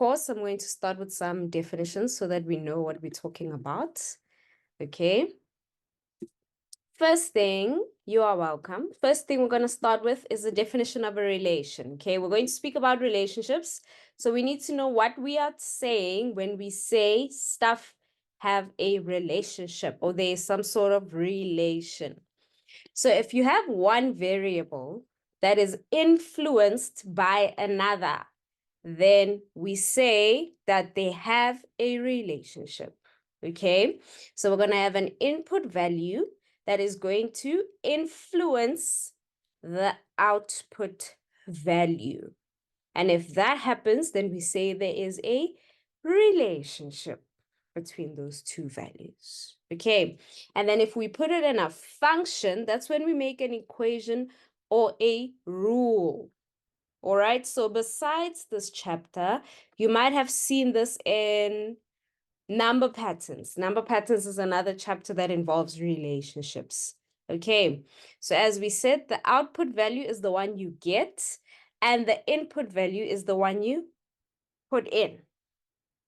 course, I'm going to start with some definitions so that we know what we're talking about. Okay. First thing, you are welcome. First thing we're going to start with is the definition of a relation. Okay, we're going to speak about relationships. So we need to know what we are saying when we say stuff have a relationship or there is some sort of relation. So if you have one variable that is influenced by another, then we say that they have a relationship. Okay, so we're going to have an input value that is going to influence the output value. And if that happens, then we say there is a relationship between those two values. Okay, and then if we put it in a function, that's when we make an equation or a rule. All right, so besides this chapter, you might have seen this in number patterns. Number patterns is another chapter that involves relationships. Okay, so as we said, the output value is the one you get, and the input value is the one you put in.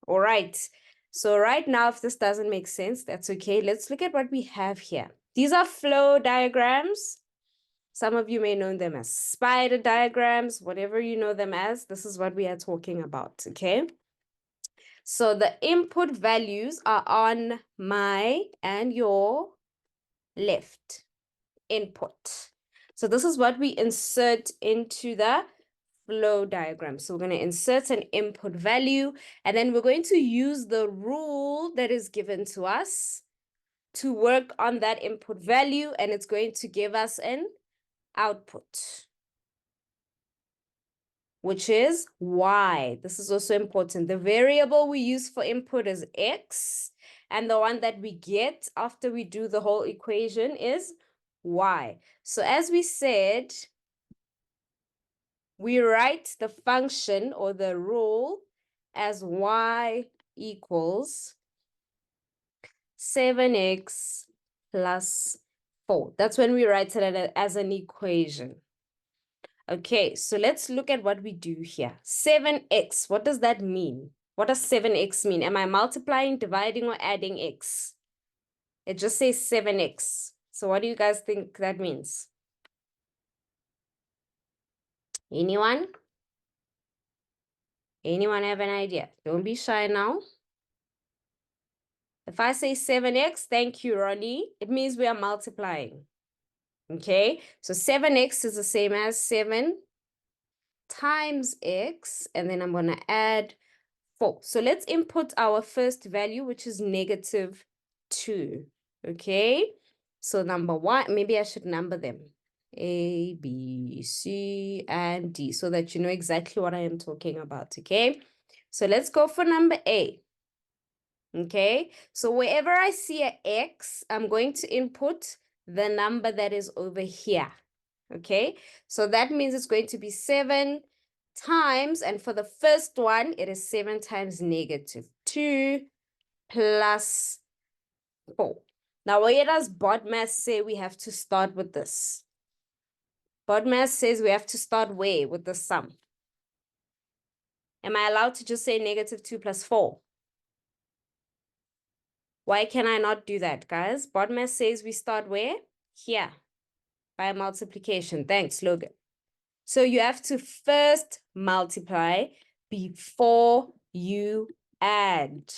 All right, so right now, if this doesn't make sense, that's okay. Let's look at what we have here. These are flow diagrams. Some of you may know them as spider diagrams, whatever you know them as. This is what we are talking about, okay? So the input values are on my and your left input. So this is what we insert into the flow diagram. So we're going to insert an input value, and then we're going to use the rule that is given to us to work on that input value, and it's going to give us an output, which is y. This is also important. The variable we use for input is x, and the one that we get after we do the whole equation is y. So as we said, we write the function or the rule as y equals 7x plus 4. That's when we write it as an equation. Okay, so let's look at what we do here. 7x, what does that mean? What does 7x mean? Am I multiplying, dividing, or adding x? It just says 7x. So what do you guys think that means? Anyone? Anyone have an idea? Don't be shy now. If I say 7x, thank you, Ronnie, it means we are multiplying. Okay, so 7x is the same as 7 times x, and then I'm going to add 4. So let's input our first value, which is -2. Okay, so number 1, maybe I should number them. A, B, C, and D, so that you know exactly what I am talking about. Okay, so let's go for number A. Okay, so wherever I see an X, I'm going to input the number that is over here. Okay, so that means it's going to be 7 times, and for the first one, it is 7 times -2 plus 4. Now, where does BODMAS say we have to start with this? BODMAS says we have to start where? With the sum. Am I allowed to just say -2 plus 4? Why can I not do that, guys? BODMAS says we start where? Here, by multiplication. Thanks, Logan. So you have to first multiply before you add.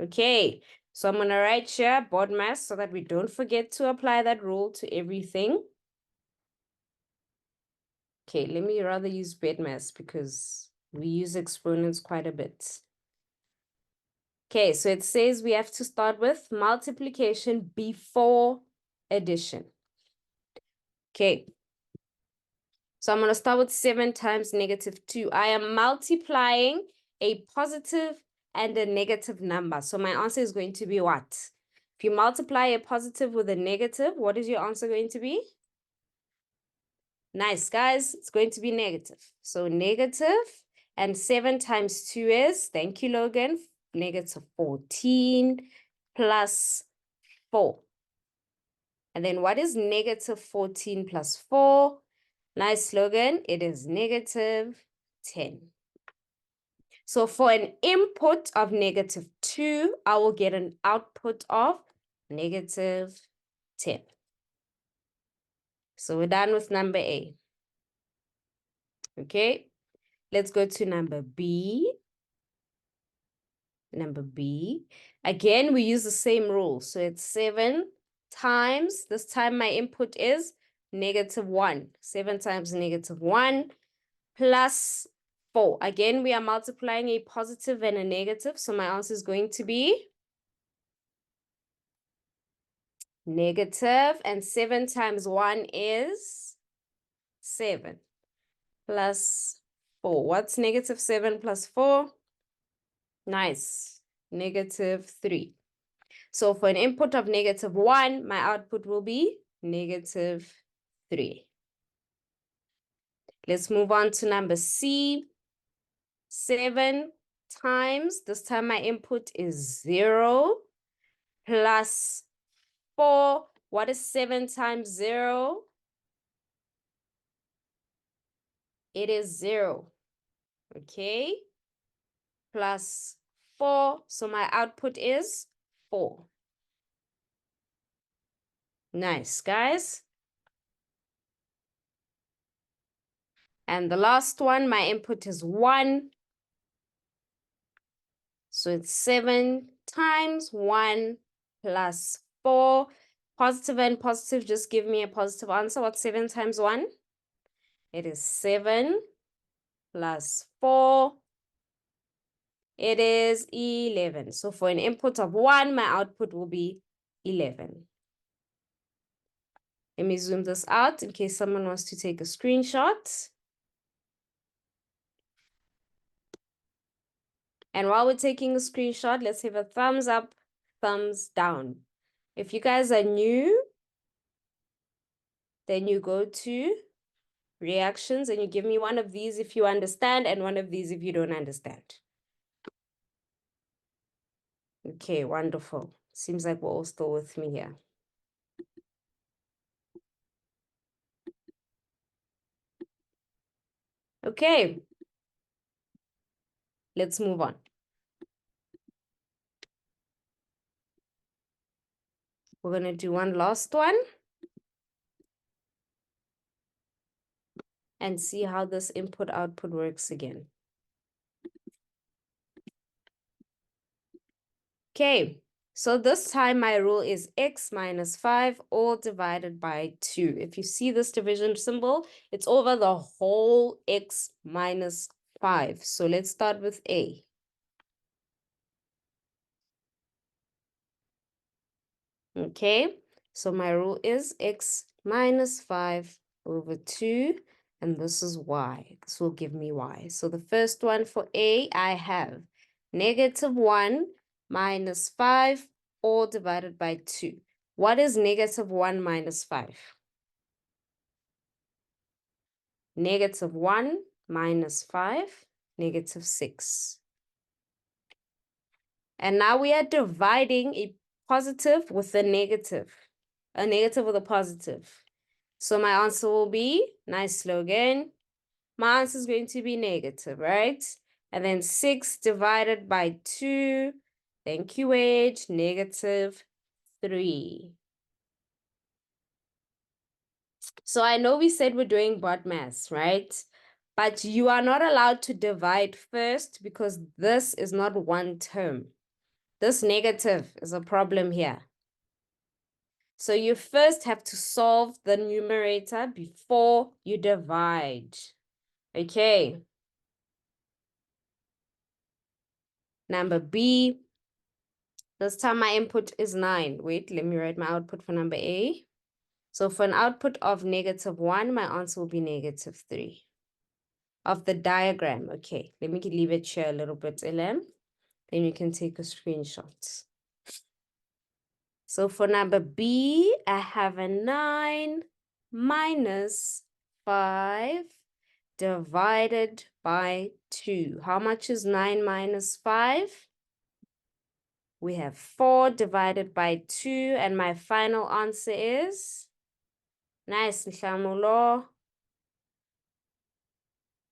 Okay, so I'm going to write here BODMAS so that we don't forget to apply that rule to everything. Okay, let me rather use BODMAS because we use exponents quite a bit. Okay, so it says we have to start with multiplication before addition. Okay, so I'm going to start with 7 times -2. I am multiplying a positive and a negative number. So my answer is going to be what? If you multiply a positive with a negative, what is your answer going to be? Nice, guys. It's going to be negative. So negative, and 7 times 2 is, thank you, Logan, -14 plus 4. And then what is -14 plus 4? Nice, Logan. It is -10. So for an input of -2, I will get an output of -10. So we're done with number A. Okay, let's go to number B. Number B. Again, we use the same rule. So it's 7 times, this time my input is -1. 7 times -1 plus 4. Again, we are multiplying a positive and a negative. So my answer is going to be negative. And 7 times 1 is 7 plus 4. What's -7 plus 4? Nice. -3. So for an input of -1, my output will be -3. Let's move on to number C. 7 times, this time my input is 0 plus 4. What is 7 times 0? It is 0. Okay. Plus 4. So my output is 4. Nice, guys. And the last one, my input is 1. So it's 7 times 1 plus 4. Positive and positive, just give me a positive answer. What's 7 times 1? It is 7 plus 4. It is 11. So for an input of 1, my output will be 11. Let me zoom this out in case someone wants to take a screenshot. And while we're taking a screenshot, let's have a thumbs up, thumbs down. If you guys are new, then you go to reactions and you give me one of these if you understand and one of these if you don't understand. Okay, wonderful. Seems like we're all still with me here. Okay, let's move on. We're going to do one last one and see how this input-output works again. Okay, so this time my rule is x minus 5 all divided by 2. If you see this division symbol, it's over the whole x minus 5. So let's start with A. Okay, so my rule is x minus 5 over 2, and this is y. This will give me y. So the first one for A, I have -1 minus 5 all divided by 2. What is -1 minus 5? -1 minus 5, -6. And now we are dividing a positive with a negative with a positive. So my answer will be, nice slogan, my answer is going to be negative, right? And then 6 divided by 2, thank you, Age, -3. So I know we said we're doing BOD maths, right? But you are not allowed to divide first because this is not one term. This negative is a problem here. So you first have to solve the numerator before you divide. Okay. Number B. This time my input is 9. Wait, let me write my output for number A. So for an output of -1, my answer will be -3. Of the diagram. Okay, let me leave it here a little bit, LM. Then you can take a screenshot. So for number B, I have a 9 minus 5 divided by 2. How much is 9 minus 5? We have 4 divided by 2, and my final answer is, nice, Nhlamulo.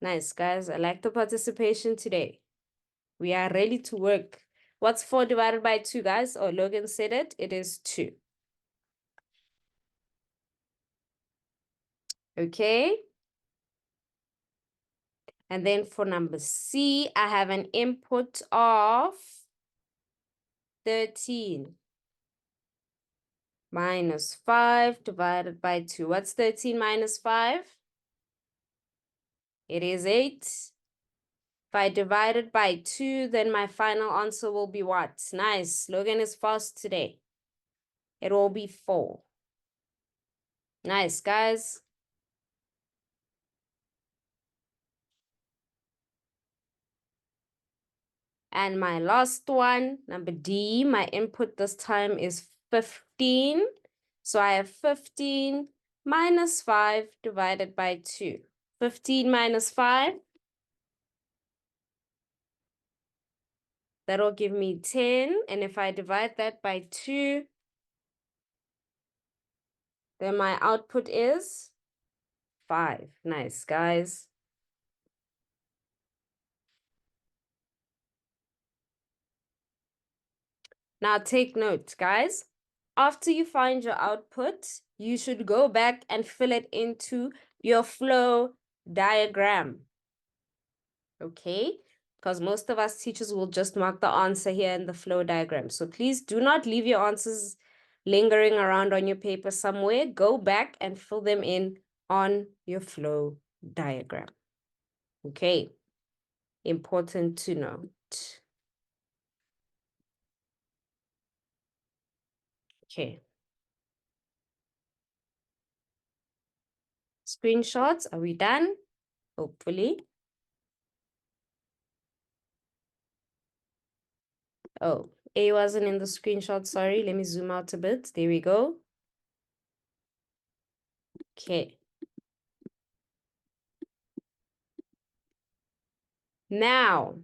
Nice, guys. I like the participation today. We are ready to work. What's 4 divided by 2, guys? Oh, Logan said it. It is 2. Okay. And then for number C, I have an input of 13 minus 5 divided by 2. What's 13 minus 5? It is 8. If I divide it by 2, then my final answer will be what? Nice. Logan is fast today. It will be 4. Nice, guys. And my last one, number D, my input this time is 15. So I have 15 minus 5 divided by 2. 15 minus 5, that'll give me 10. And if I divide that by 2, then my output is 5. Nice, guys. Now take note, guys. After you find your output, you should go back and fill it into your flow diagram. Okay? Because most of us teachers will just mark the answer here in the flow diagram. So please do not leave your answers lingering around on your paper somewhere. Go back and fill them in on your flow diagram. Okay? Important to note. Okay. Screenshots, are we done? Hopefully. Oh, A wasn't in the screenshot, sorry. Let me zoom out a bit. There we go. Okay. Now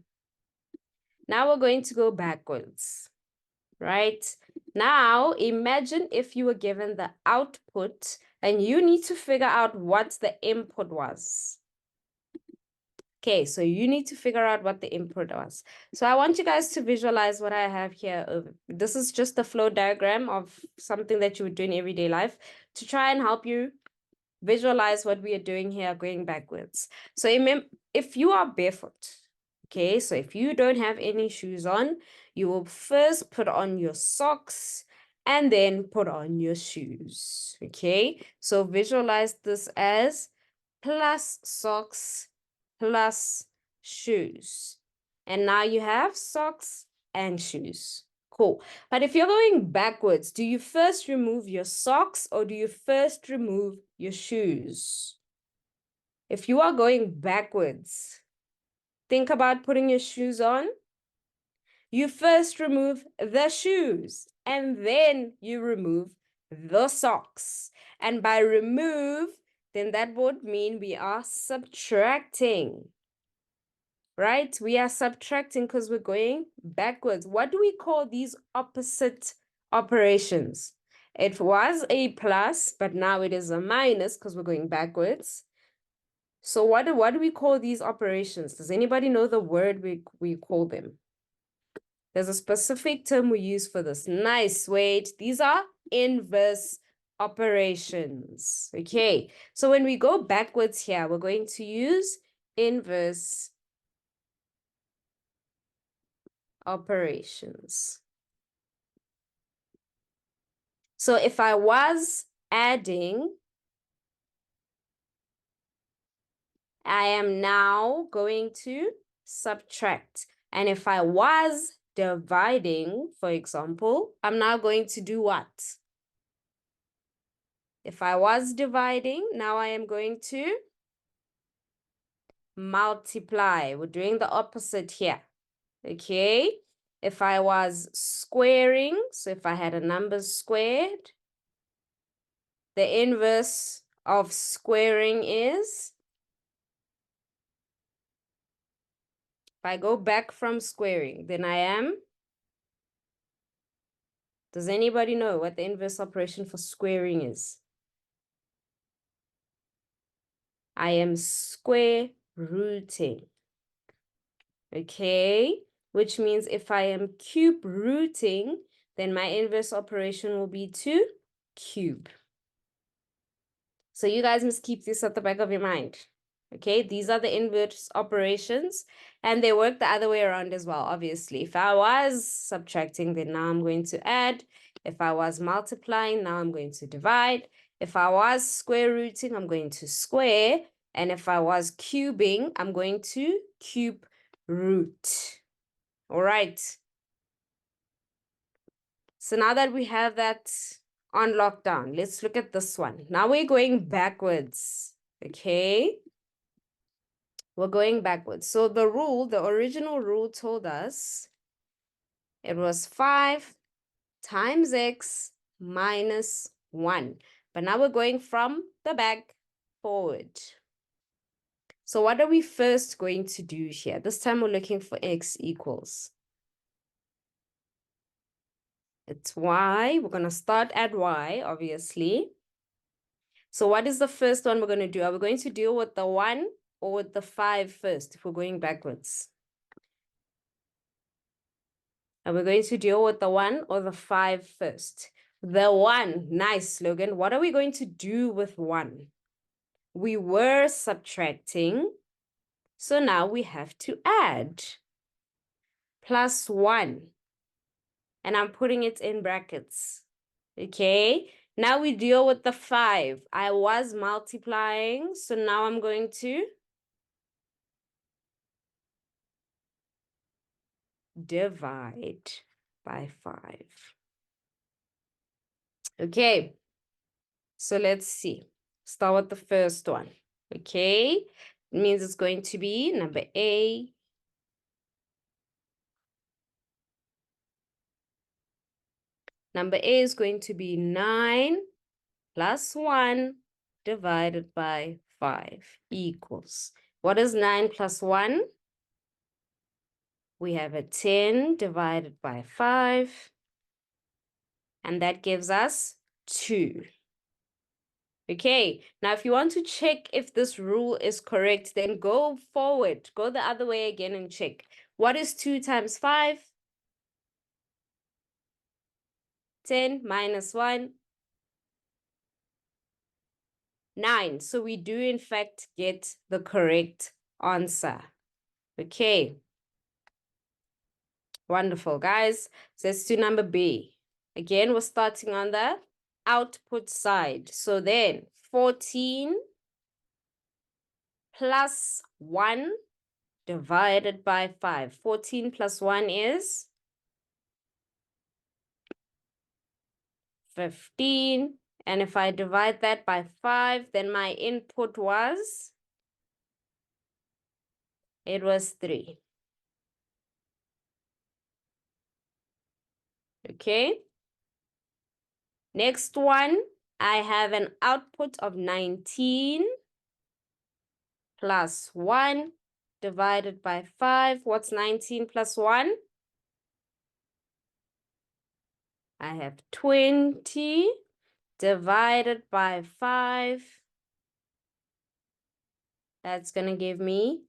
we're going to go backwards, right? Now, imagine if you were given the output and you need to figure out what the input was. Okay, so you need to figure out what the input was. So I want you guys to visualize what I have here. This is just a flow diagram of something that you would do in everyday life to try and help you visualize what we are doing here going backwards. So if you are barefoot, okay, so if you don't have any shoes on, you will first put on your socks and then put on your shoes, okay? So visualize this as plus socks plus shoes. And now you have socks and shoes. Cool. But if you're going backwards, do you first remove your socks or do you first remove your shoes? If you are going backwards, think about putting your shoes on. You first remove the shoes and then you remove the socks. And by remove, then that would mean we are subtracting. Right? We are subtracting because we're going backwards. What do we call these opposite operations? It was a plus, but now it is a minus because we're going backwards. So what do we call these operations? Does anybody know the word we call them? There's a specific term we use for this. Nice, wait. These are inverse operations. Okay, so when we go backwards here, we're going to use inverse operations. So if I was adding, I am now going to subtract. And if I was dividing, for example, I'm now going to do what? If I was dividing, now I am going to multiply. We're doing the opposite here. Okay? If I was squaring, so if I had a number squared, the inverse of squaring is, if I go back from squaring, then I am, does anybody know what the inverse operation for squaring is? I am square rooting. Okay? which means if I am cube rooting, then my inverse operation will be to cube. So you guys must keep this at the back of your mind. Okay, these are the inverse operations, and they work the other way around as well, obviously. If I was subtracting, then now I'm going to add. If I was multiplying, now I'm going to divide. If I was square rooting, I'm going to square. And if I was cubing, I'm going to cube root. All right. So now that we have that on lockdown, let's look at this one. Now we're going backwards. Okay. We're going backwards. So the original rule told us it was 5 times x minus 1. But now we're going from the back forward. So what are we first going to do here? This time we're looking for x equals. It's y. We're going to start at y, obviously. So what is the first one we're going to do? Are we going to deal with the 1 or with the 5 first if we're going backwards? Are we going to deal with the 1 or the 5 first? The 1. Nice, Logan. What are we going to do with 1? We were subtracting, so now we have to add. Plus 1. And I'm putting it in brackets. Okay? Now we deal with the 5. I was multiplying, so now I'm going to divide by 5. Okay, so let's see. Start with the first one. Okay, it means it's going to be number A. Number A is going to be 9 plus 1 divided by 5 equals. What is 9 plus 1? We have a 10 divided by 5. And that gives us 2. Okay, now if you want to check if this rule is correct, then go forward. Go the other way again and check. What is 2 times 5? 10 minus 1. 9. So we do in fact get the correct answer. Okay. Wonderful, guys. So let's do number B. Again, we're starting on the output side. So then 14 plus 1 divided by 5. 14 plus 1 is 15. And if I divide that by 5, then my input was, it was 3. Okay. Next one, I have an output of 19 plus 1 divided by 5. What's 19 plus 1? I have 20 divided by 5. That's going to give me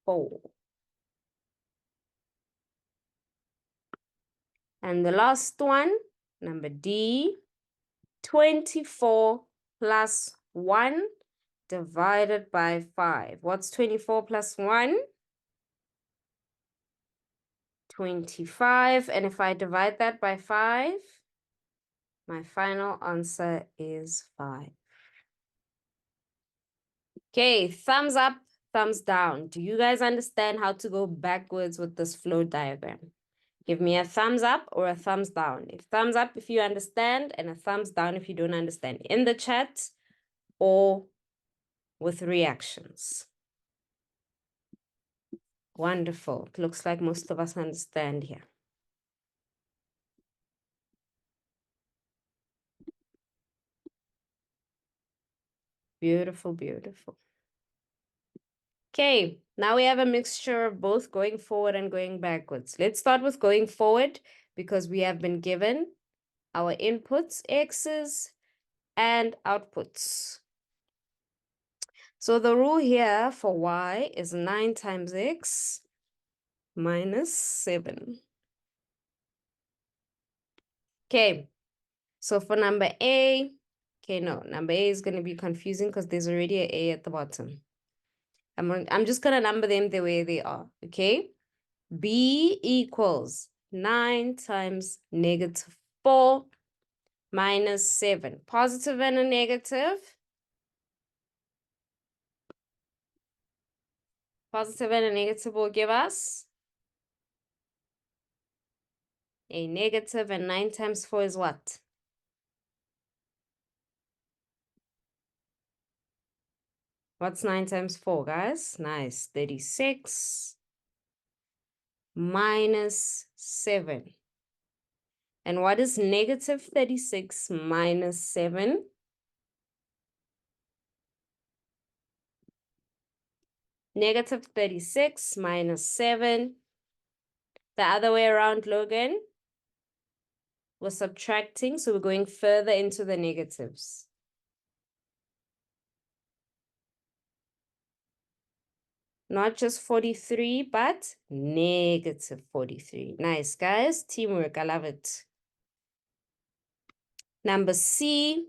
4. And the last one, number D, 24 plus 1 divided by 5. What's 24 plus 1? 25. And if I divide that by 5, my final answer is 5. Okay, thumbs up, thumbs down. Do you guys understand how to go backwards with this flow diagram? Give me a thumbs up or a thumbs down. If thumbs up if you understand, and a thumbs down if you don't understand, in the chat or with reactions. Wonderful. It looks like most of us understand here. Beautiful, beautiful. Okay, now we have a mixture of both going forward and going backwards. Let's start with going forward because we have been given our inputs, x's, and outputs. So the rule here for y is 9 times x minus 7. Okay, so for number A, okay, no, number A is going to be confusing because there's already an A at the bottom. I'm just going to number them the way they are, okay? B equals 9 times negative 4 minus 7. Positive and a negative. Positive and a negative will give us a negative, and 9 times 4 is what? What's 9 times 4, guys? Nice. 36 minus 7. And what is negative 36 minus 7? Negative 36 minus 7. The other way around, Logan. We're subtracting, so we're going further into the negatives. Not just 43, but negative 43. Nice, guys. Teamwork. I love it. Number C.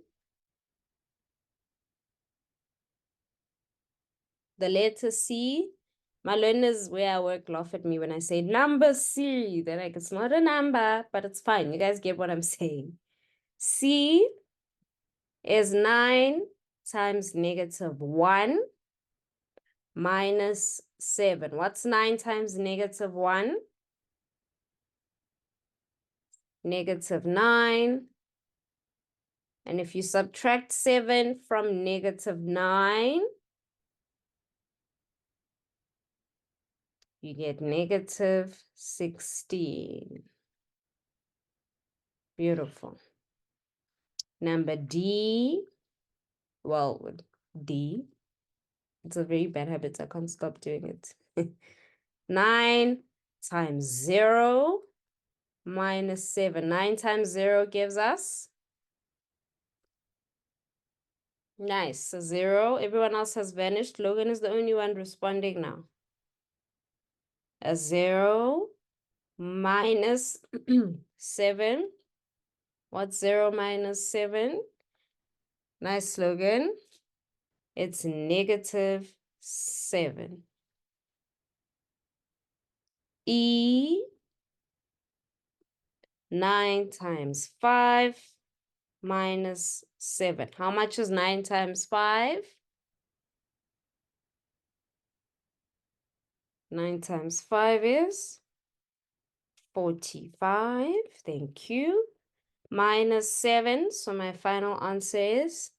The letter C. My learners where I work laugh at me when I say number C. They're like, it's not a number, but it's fine. You guys get what I'm saying. C is 9 times negative 1 minus 7. What's 9 times negative 1? Negative 9. And if you subtract 7 from negative 9, you get negative 16. Beautiful. Number D. Well, D. It's a very bad habit. I can't stop doing it. 9 times 0 minus 7. 9 times 0 gives us? Nice. So 0. Everyone else has vanished. Logan is the only one responding now. A 0 minus 7. What's 0 minus 7? Nice, Logan. It's negative 7. E, 9 times 5 minus 7. How much is 9 times 5? 9 times 5 is 45. Thank you. Minus 7. So my final answer is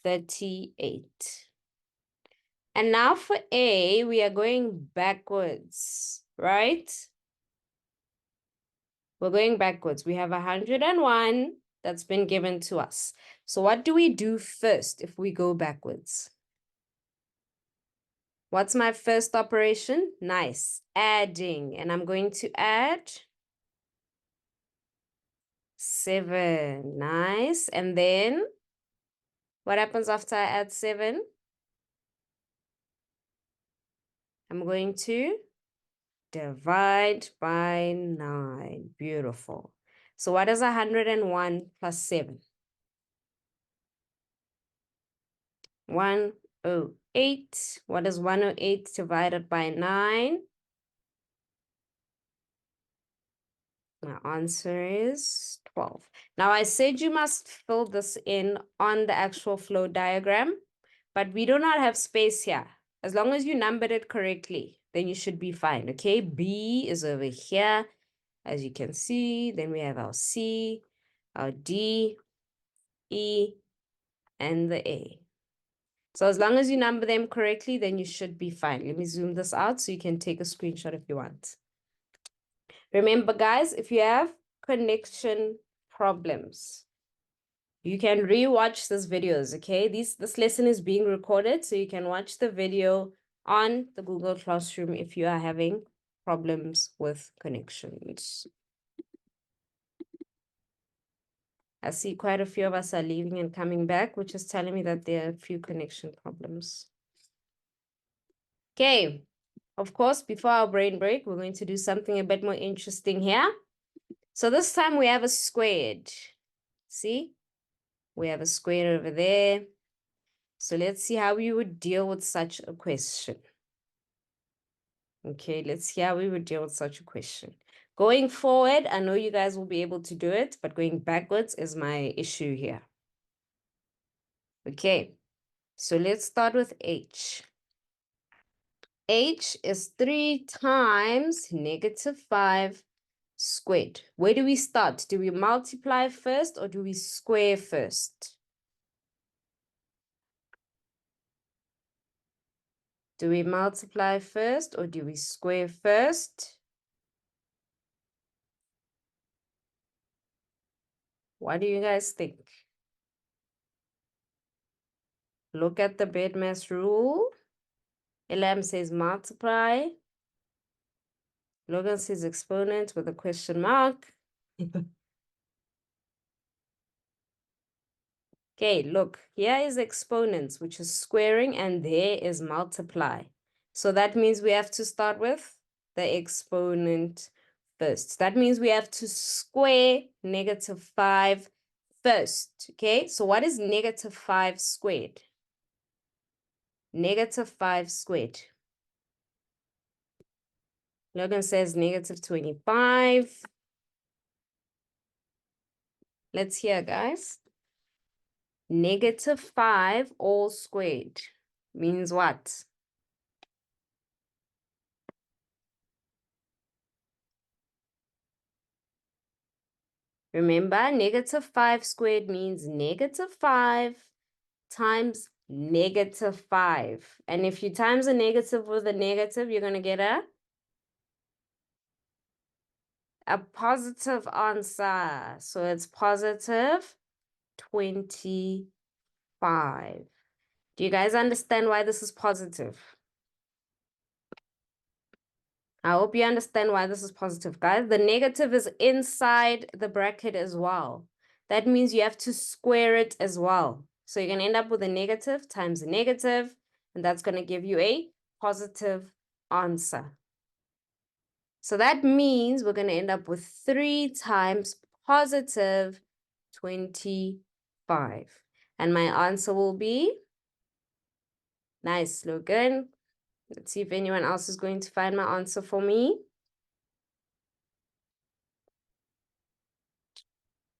38. And now for A, we are going backwards, right? We're going backwards. We have 101 that's been given to us. So what do we do first if we go backwards? What's my first operation? Nice. Adding. And I'm going to add 7. Nice. And then what happens after I add 7? I'm going to divide by 9. Beautiful. So what is 101 plus 7? 108. What is 108 divided by 9? My answer is 12. Now, I said you must fill this in on the actual flow diagram, but we do not have space here. As long as you numbered it correctly, then you should be fine, okay? B is over here, as you can see. Then we have our C, our D, E, and the A. So as long as you number them correctly, then you should be fine. Let me zoom this out so you can take a screenshot if you want. Remember, guys, if you have connection problems, you can rewatch these videos, okay? This lesson is being recorded, so you can watch the video on the Google Classroom if you are having problems with connections. I see quite a few of us are leaving and coming back, which is telling me that there are a few connection problems. Okay, Of course, before our brain break, we're going to do something a bit more interesting here. So this time we have a squared. See? We have a square over there. So let's see how we would deal with such a question. Okay, let's see how we would deal with such a question. Going forward, I know you guys will be able to do it, but going backwards is my issue here. Okay, so let's start with H. H is 3 times -5 squared. Where do we start? Do we multiply first or do we square first? Do we multiply first or do we square first? What do you guys think? Look at the BEDMAS rule. Elam says multiply. Logan says exponent with a question mark. Okay, look, here is exponents, which is squaring, and there is multiply. So that means we have to start with the exponent first. That means we have to square -5 first. Okay, so what is -5 squared? -5 squared. Logan says -25. Let's hear, guys. -5 all squared means what? Remember, -5 squared means -5 times -5. And if you times a negative with a negative, you're going to get a positive answer. So it's positive 25. Do you guys understand why this is positive? I hope you understand why this is positive, guys. The negative is inside the bracket as well. That means you have to square it as well. So you're going to end up with a negative times a negative, and that's going to give you a positive answer. So that means we're going to end up with 3 times positive 25. And my answer will be, nice, Logan. Let's see if anyone else is going to find my answer for me.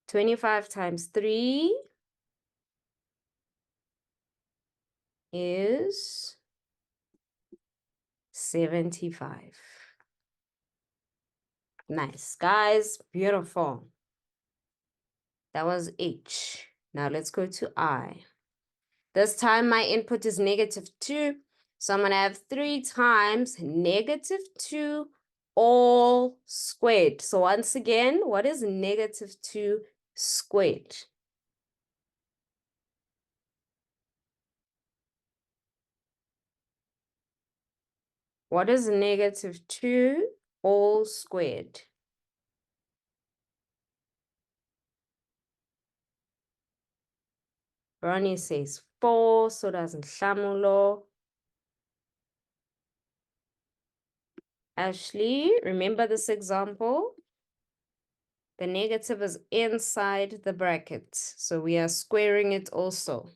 25 times 3 is 75. Nice, guys. Beautiful. That was H. Now let's go to I. This time my input is -2. So I'm going to have 3 times -2 all squared. So once again, what is -2 squared? What is -2 all squared? Ronnie says 4, so does Nhlamulo. Ashley, remember this example? The negative is inside the bracket, so we are squaring it also.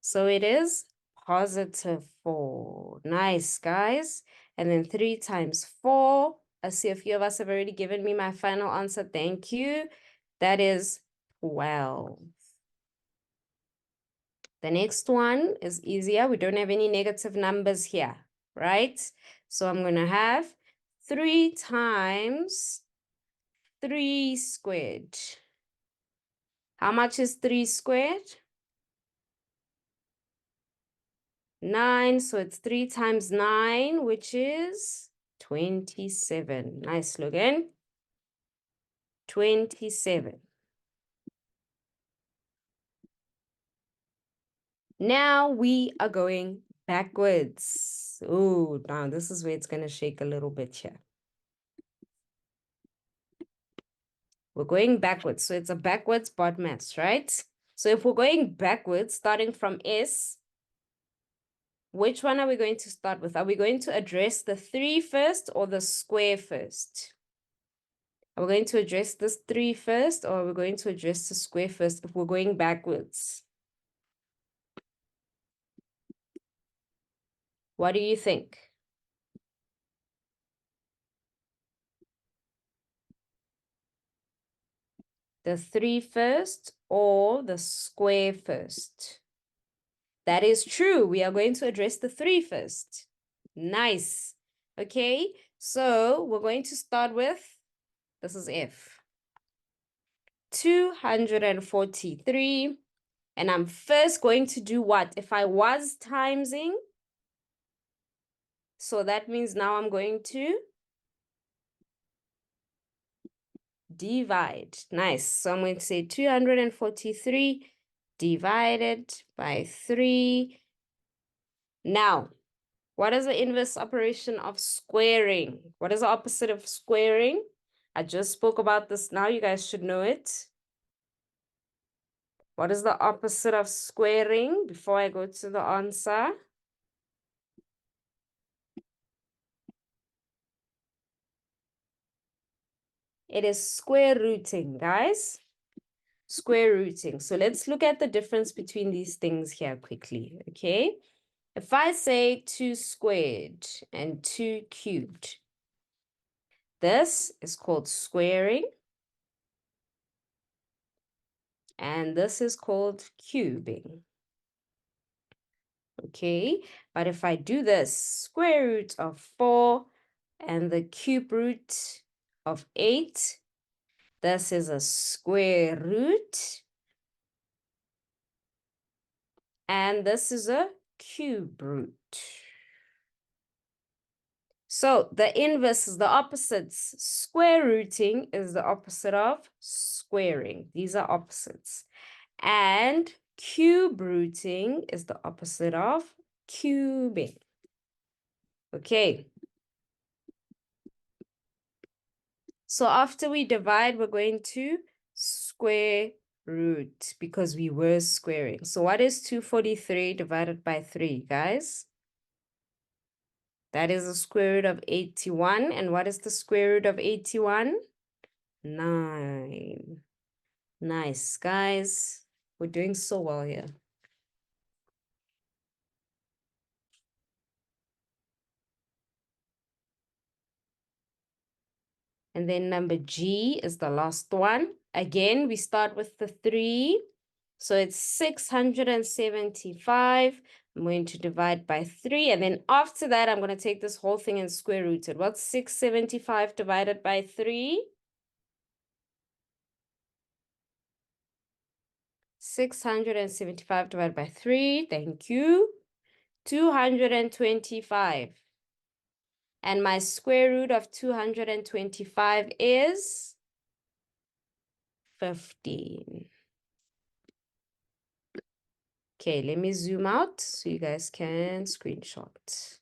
So it is +4. Nice, guys. And then 3 times 4. I see a few of us have already given me my final answer. Thank you. That is 12. The next one is easier. We don't have any negative numbers here, right? So I'm going to have 3 times 3 squared. How much is 3 squared? 9. So it's 3 times 9, which is 27. Nice, Logan. 27. Now we are going backwards. Oh, now this is where it's going to shake a little bit here. We're going backwards. So it's a backwards BODMAS, right? So if we're going backwards, starting from S, Which one are we going to start with? Are we going to address the 3 first or the square first? Are we going to address this 3 first or are we going to address the square first if we're going backwards? What do you think? The 3 first or the square first? That is true. We are going to address the 3 first. Nice. Okay, so we're going to start with, this is F. 243. And I'm first going to do what? If I was timesing, so that means now I'm going to divide. Nice. So I'm going to say 243 divided by 3. Now, what is the inverse operation of squaring? What is the opposite of squaring? I just spoke about this now. You guys should know it. What is the opposite of squaring before I go to the answer? It is square rooting, guys. Square rooting. So let's look at the difference between these things here quickly, okay? If I say 2 squared and 2 cubed, this is called squaring, and this is called cubing, okay? But if I do this, square root of 4 and the cube root of 8, this is a square root, and this is a cube root. So the inverse is the opposites. Square rooting is the opposite of squaring. These are opposites. And cube rooting is the opposite of cubing. Okay. So after we divide, we're going to square root because we were squaring. So what is 243 divided by 3, guys? That is the square root of 81. And what is the square root of 81? 9. Nice, guys. We're doing so well here. And then number G is the last one. Again, we start with the 3. So it's 675. I'm going to divide by 3. And then after that, I'm going to take this whole thing and square root it. What's 675 divided by 3? 675 divided by 3. Thank you. 225. And my square root of 225 is 15. Okay, let me zoom out so you guys can screenshot.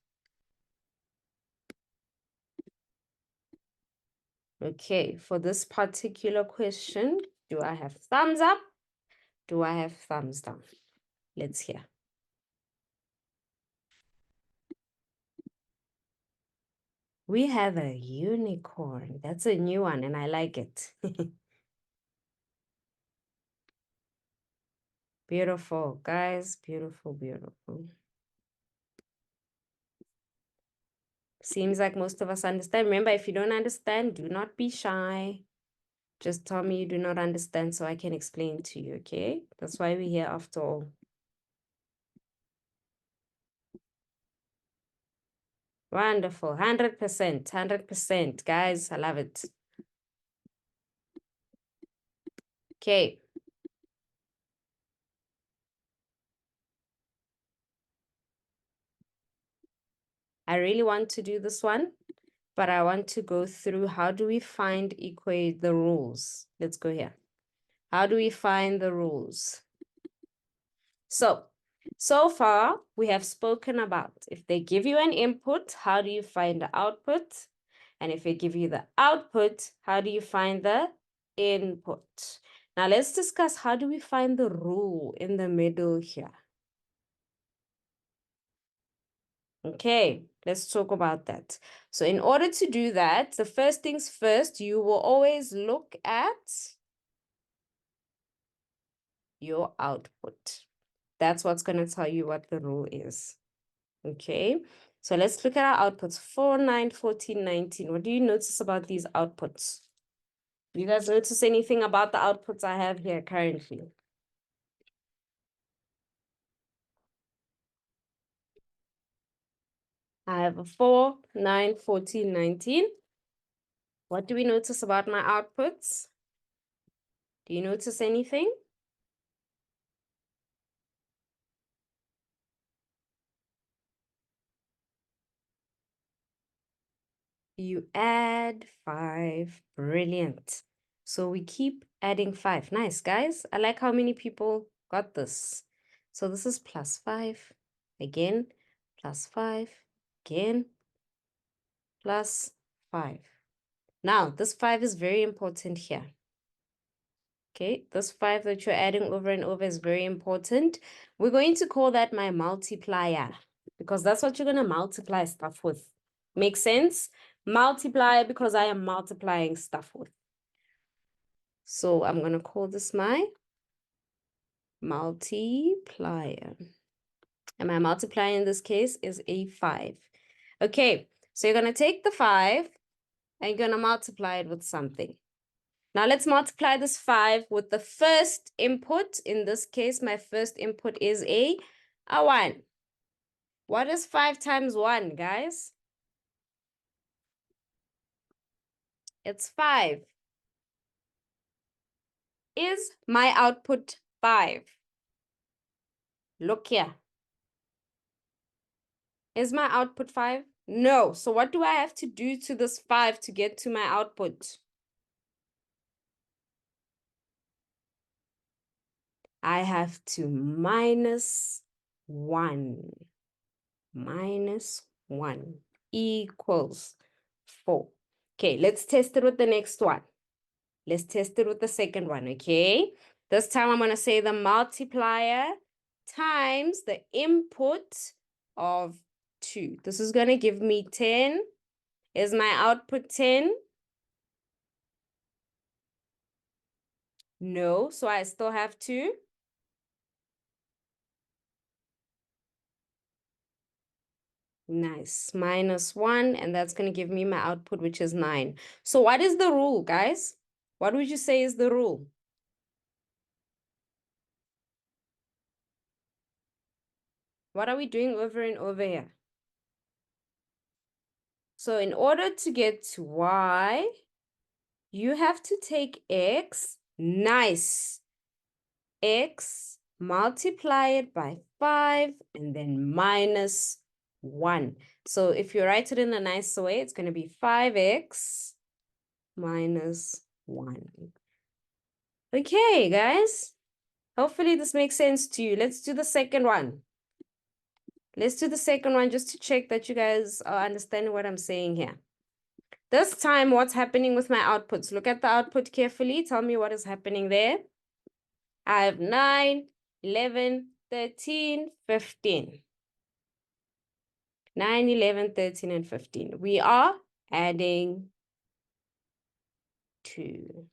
Okay, for this particular question, do I have thumbs up? Do I have thumbs down? Let's hear. We have a unicorn. That's a new one and I like it. Beautiful, guys. Beautiful, beautiful. Seems like most of us understand. Remember, if you don't understand, do not be shy. Just tell me you do not understand so I can explain to you, okay? That's why we're here after all. Wonderful. 100%. 100%. Guys, I love it. Okay. I really want to do this one, but I want to go through how do we find the rules. Let's go here. How do we find the rules? So far, we have spoken about if they give you an input, how do you find the output? And if they give you the output, how do you find the input? Now, let's discuss how do we find the rule in the middle here. Okay, let's talk about that. So in order to do that, the first things first, you will always look at your output. That's what's going to tell you what the rule is. Okay, so let's look at our outputs. 4, 9, 14, 19. What do you notice about these outputs? Do you guys notice anything about the outputs I have here currently? I have a 4, 9, 14, 19. What do we notice about my outputs? Do you notice anything? You add 5. Brilliant. So we keep adding 5. Nice, guys. I like how many people got this. So this is plus 5. Again, plus 5. Again, plus 5. Now, this 5 is very important here. Okay, this 5 that you're adding over and over is very important. We're going to call that my multiplier because that's what you're going to multiply stuff with. Make sense? Multiplier because I am multiplying stuff with. So I'm going to call this my multiplier. And my multiplier in this case is a 5. Okay, so you're going to take the 5 and you're going to multiply it with something. Now let's multiply this 5 with the first input. In this case, my first input is a 1. What is 5 times 1, guys? It's 5. Is my output 5? Look here. Is my output 5? No. So what do I have to do to this 5 to get to my output? I have to minus 1. Minus 1 equals 4. Okay, let's test it with the next one. Let's test it with the second one, okay? This time I'm going to say the multiplier times the input of 2. This is going to give me 10. Is my output 10? No, so I still have to nice. Minus 1, and that's going to give me my output, which is 9. So what is the rule, guys? What would you say is the rule? What are we doing over and over here? So in order to get to y, you have to take x, nice, x, multiply it by 5, and then minus 1. So if you write it in a nice way, it's going to be 5x minus 1. Okay, guys. Hopefully this makes sense to you. Let's do the second one. Let's do the second one just to check that you guys are understanding what I'm saying here. This time, what's happening with my outputs? Look at the output carefully. Tell me what is happening there. I have 9, 11, 13, 15. 9, 11, 13, and 15. We are adding 2.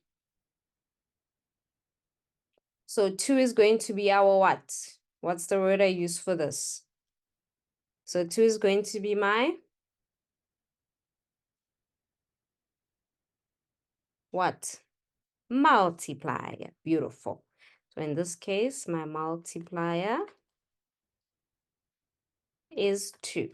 So 2 is going to be our what? What's the word I use for this? So 2 is going to be my what? Multiplier. Beautiful. So in this case, my multiplier is 2.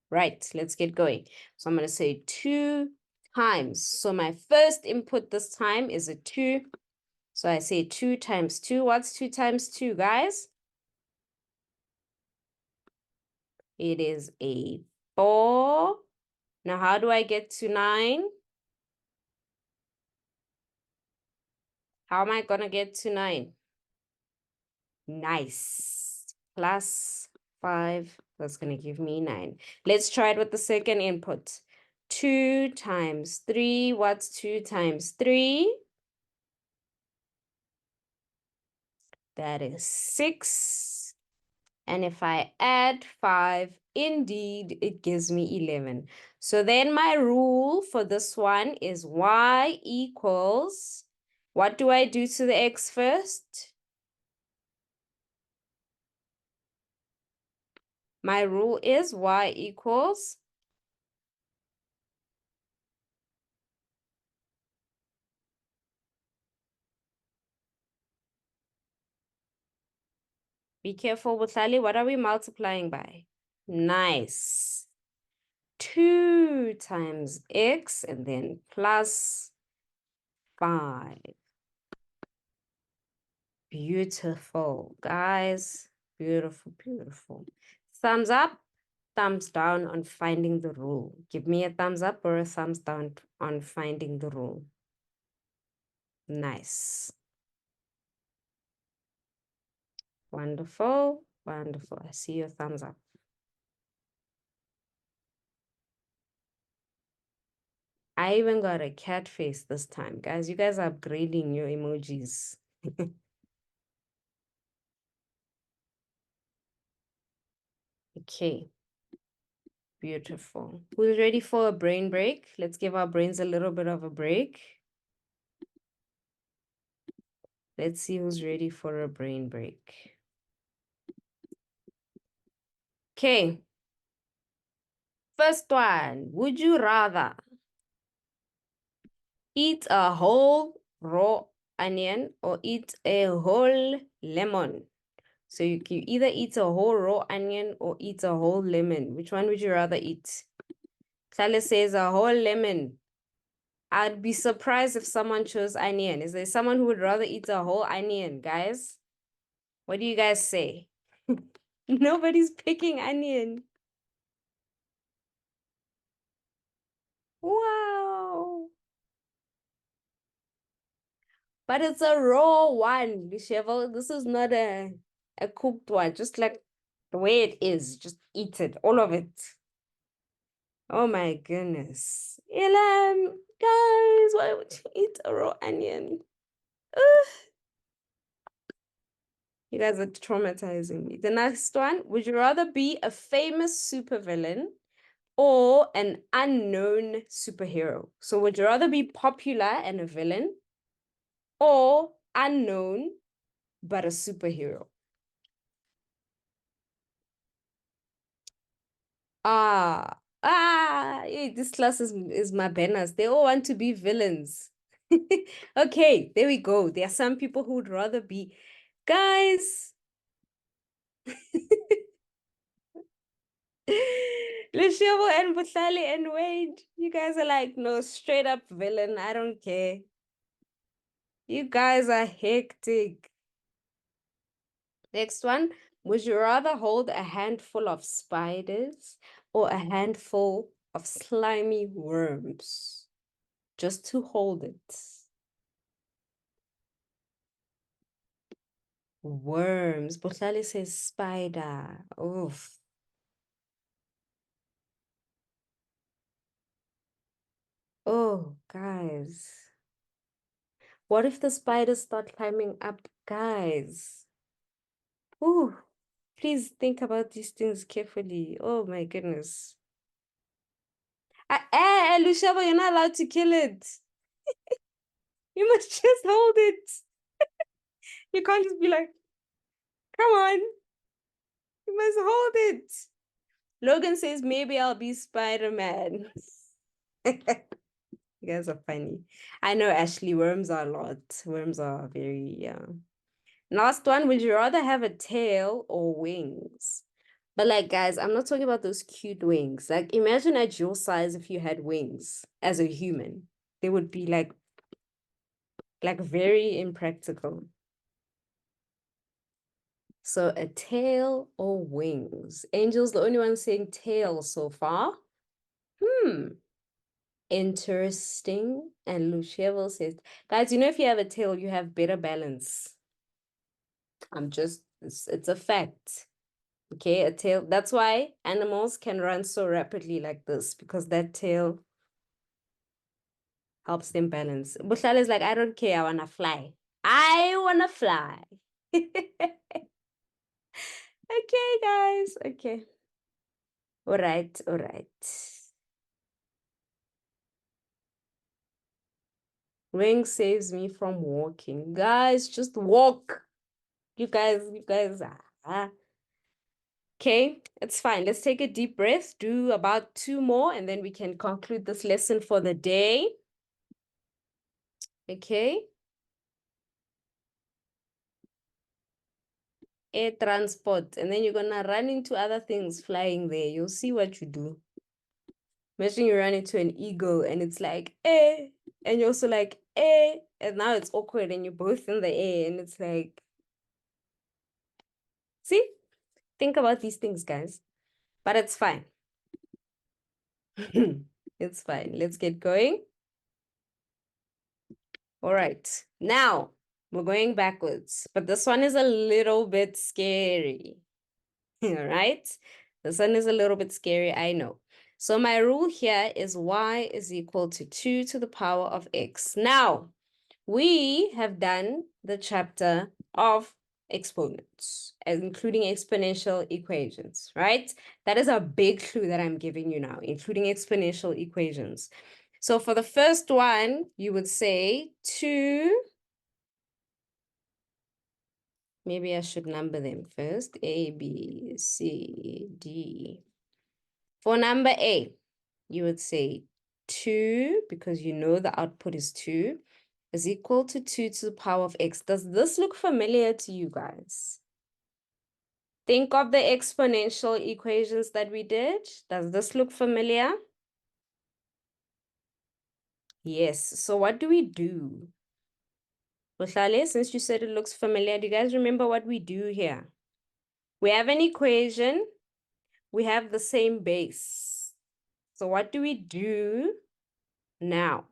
Right, let's get going. So I'm going to say 2 times. So my first input this time is a 2. So I say 2 times 2. What's 2 times 2, guys? It is a 4. Now, how do I get to 9? How am I going to get to 9? Nice. Plus 5. That's going to give me 9. Let's try it with the second input. 2 times 3. What's 2 times 3? That is 6. And if I add 5, Indeed, it gives me 11. So then my rule for this one is y equals, what do I do to the x first? My rule is y equals, be careful, Butlali, what are we multiplying by? Nice. 2 times x and then plus 5. Beautiful, guys. Beautiful, beautiful. Thumbs up, thumbs down on finding the rule. Give me a thumbs up or a thumbs down on finding the rule. Nice. Wonderful, wonderful. I see your thumbs up. I even got a cat face this time. Guys, you guys are upgrading your emojis. Okay. Beautiful. Who's ready for a brain break? Let's give our brains a little bit of a break. Let's see who's ready for a brain break. Okay. First one. Would you rather eat a whole raw onion or eat a whole lemon? So you can either eat a whole raw onion or eat a whole lemon. Which one would you rather eat? Tala says a whole lemon. I'd be surprised if someone chose onion. Is there someone who would rather eat a whole onion, guys? What do you guys say? Nobody's picking onion. Wow. But it's a raw one, Lishevel. This is not a cooked one. Just like the way it is. Just eat it. All of it. Oh my goodness. Elam, guys, why would you eat a raw onion? Ugh. You guys are traumatizing me. The next one, would you rather be a famous supervillain or an unknown superhero? So would you rather be popular and a villain or unknown but a superhero? This class is my banners. They all want to be villains. Okay, there we go. There are some people who would rather be, guys. Lishovo and Butlali and Wade, you guys are like, no, straight up villain. I don't care. You guys are hectic. Next one. Would you rather hold a handful of spiders or a handful of slimy worms? Just to hold it. Worms. Butlali says spider. Oof. Oh, guys. What if the spiders start climbing up, guys? Ooh, please think about these things carefully. Oh my goodness. Luciano, you're not allowed to kill it. You must just hold it. You can't just be like, come on. You must hold it. Logan says, maybe I'll be Spider-Man. You guys are funny. I know, Ashley, worms are a lot. Worms are very, yeah. Last one, would you rather have a tail or wings? But like, guys, I'm not talking about those cute wings. Like, imagine at your size if you had wings as a human. They would be like very impractical. So a tail or wings? Angel's the only one saying tail so far. Interesting. And Luchevo says, guys, you know, if you have a tail, you have better balance. It's a fact. Okay, a tail. That's why animals can run so rapidly like this, because that tail helps them balance. Bushal is like, I don't care, I wanna fly. I wanna fly. Okay, guys. Okay. All right, all right. Ring saves me from walking. Guys, just walk. You guys, Okay, it's fine. Let's take a deep breath, do about 2 more, and then we can conclude this lesson for the day. Okay. Air transport. And then you're gonna run into other things flying there. You'll see what you do. Imagine you run into an eagle and it's like, eh. And you're also like, eh. And now it's awkward and you're both in the air and it's like, see? Think about these things, guys. But it's fine. It's fine. Let's get going. All right. Now we're going backwards, but this one is a little bit scary. All right. This one is a little bit scary, I know. So my rule here is y is equal to 2 to the power of x. Now, we have done the chapter of exponents, including exponential equations, right? That is a big clue that I'm giving you now, including exponential equations. So for the first one, you would say 2. Maybe I should number them first. A, B, C, D. For number A, you would say 2, because you know the output is 2, is equal to 2 to the power of x. Does this look familiar to you guys? Think of the exponential equations that we did. Does this look familiar? Yes. So what do we do? Buhlale, since you said it looks familiar, do you guys remember what we do here? We have an equation. We have the same base. So what do we do now?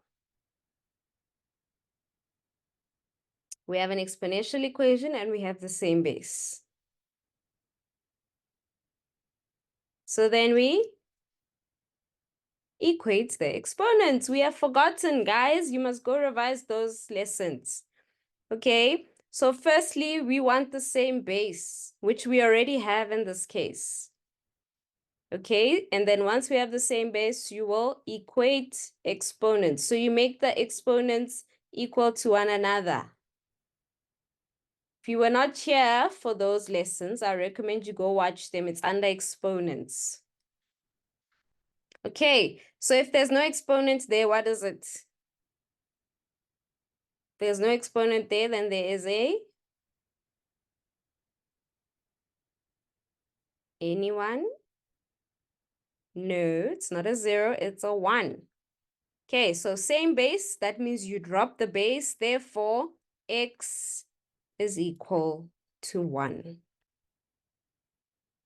We have an exponential equation and we have the same base. So then we equate the exponents. We have forgotten, guys. You must go revise those lessons. Okay, so firstly, we want the same base, which we already have in this case. Okay, and then once we have the same base, you will equate exponents. So you make the exponents equal to one another. If you were not here for those lessons, I recommend you go watch them. It's under exponents. Okay, so if there's no exponent there, what is it? There's no exponent there, then there is anyone? No, it's not a 0, it's a 1. Okay, so same base, that means you drop the base, therefore x is equal to 1.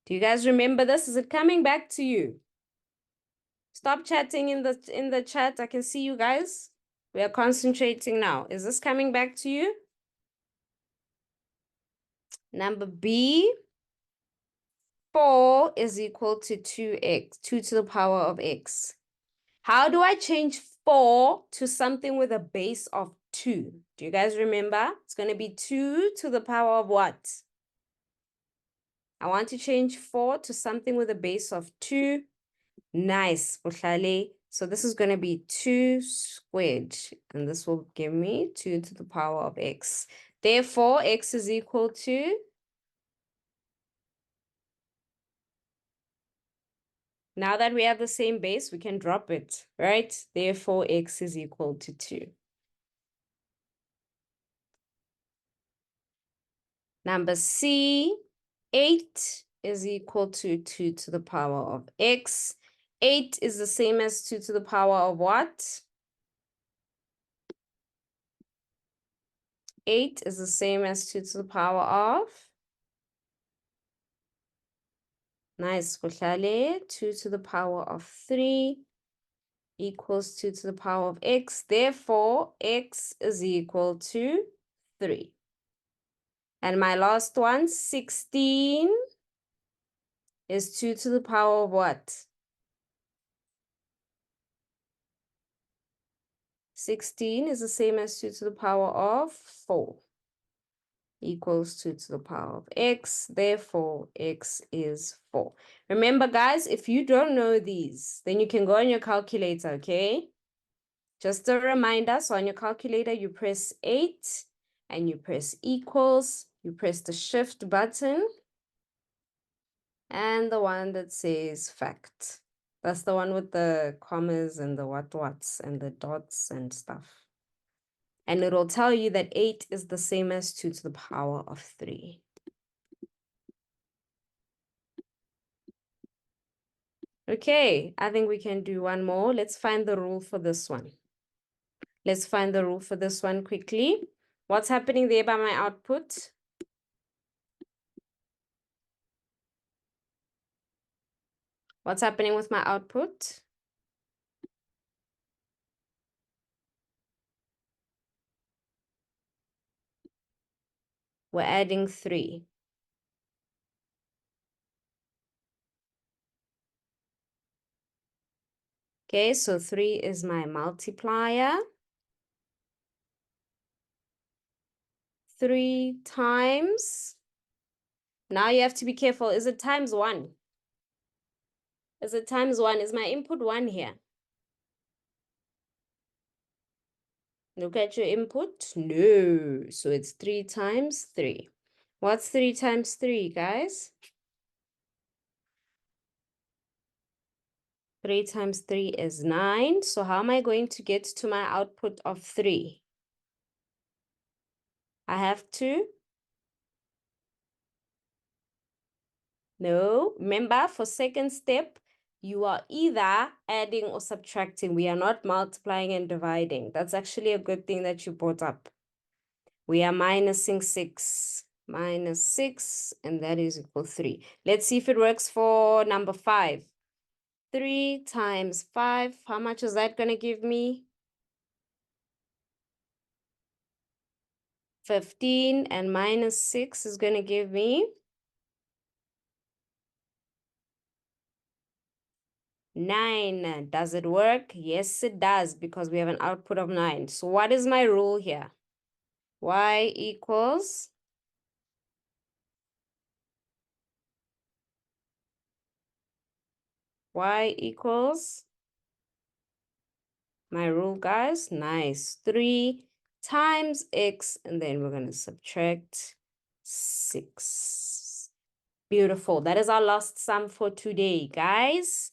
Do you guys remember this? Is it coming back to you? Stop chatting in the chat. I can see you guys. We are concentrating now. Is this coming back to you? Number B, 4 is equal to 2x, 2 to the power of x. How do I change 4 to something with a base of 2? Do you guys remember? It's going to be 2 to the power of what? I want to change 4 to something with a base of 2. Nice, Buhlale. So this is going to be 2 squared. And this will give me 2 to the power of x. Therefore, x is equal to... Now that we have the same base, we can drop it, right? Therefore, x is equal to 2. Number C, 8 is equal to 2 to the power of x. 8 is the same as 2 to the power of what? 8 is the same as 2 to the power of? Nice, Buhlale. 2 to the power of 3 equals 2 to the power of x. Therefore, x is equal to 3. And my last one, 16 is 2 to the power of what? 16 is the same as 2 to the power of 4. equals 2 to the power of x. Therefore, x is 4. Remember, guys, if you don't know these, then you can go on your calculator, okay? Just a reminder, so on your calculator, you press 8 and you press equals. You press the shift button and the one that says fact. That's the one with the commas and the what's and the dots and stuff. And it'll tell you that 8 is the same as 2 to the power of 3. Okay, I think we can do one more. Let's find the rule for this one. Let's find the rule for this one quickly. What's happening there by my output? What's happening with my output? We're adding 3. Okay, so 3 is my multiplier. 3 times. Now you have to be careful. Is it times 1? Is it times 1? Is my input 1 here? Look at your input. No. So it's 3 times 3. What's 3 times 3, guys? 3 times 3 is 9. So how am I going to get to my output of 3? I have to. No. Remember, for second step, you are either adding or subtracting. We are not multiplying and dividing. That's actually a good thing that you brought up. We are minusing 6. Minus 6, and that is equal 3. Let's see if it works for number 5. 3 times 5, how much is that going to give me? 15, and minus 6 is going to give me 9. Does it work? Yes, it does, because we have an output of 9. So what is my rule here? Y equals my rule, guys. Nice. 3 times x, and then we're going to subtract 6. Beautiful. That is our last sum for today, guys.